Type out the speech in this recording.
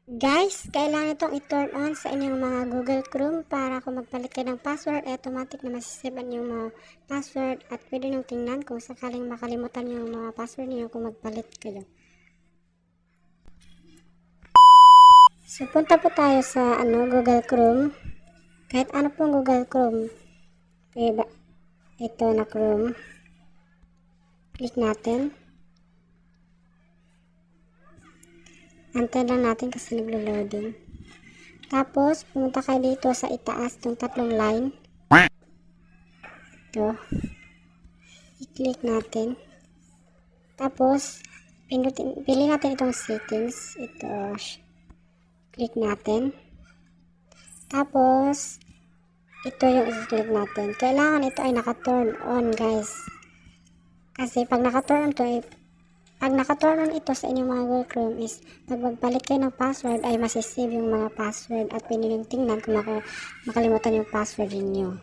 Guys, kailangan itong i-turn on sa inyong mga Google Chrome para kung magpalit kayo ng password, automatic na masisave ang inyong mga password at pwede nyo tingnan kung sakaling makalimutan yung mga password niyo kung magpalit kayo. So, punta po tayo sa Google Chrome. Kahit ano pong Google Chrome. Ito na Chrome. Click natin. Antay lang natin kasi naglo-loading. Tapos, pumunta kayo dito sa itaas, itong tatlong line. Ito. I-click natin. Tapos, pili natin itong settings. Ito. Click natin. Tapos, ito yung i-click natin. Kailangan ito ay naka-turn on, guys. Kasi pag naka-turn on ito sa inyong mga Google Chrome is pag magpalit kayo ng password ay masisave yung mga password at pwede nyo tingnan kung makalimutan yung password niyo.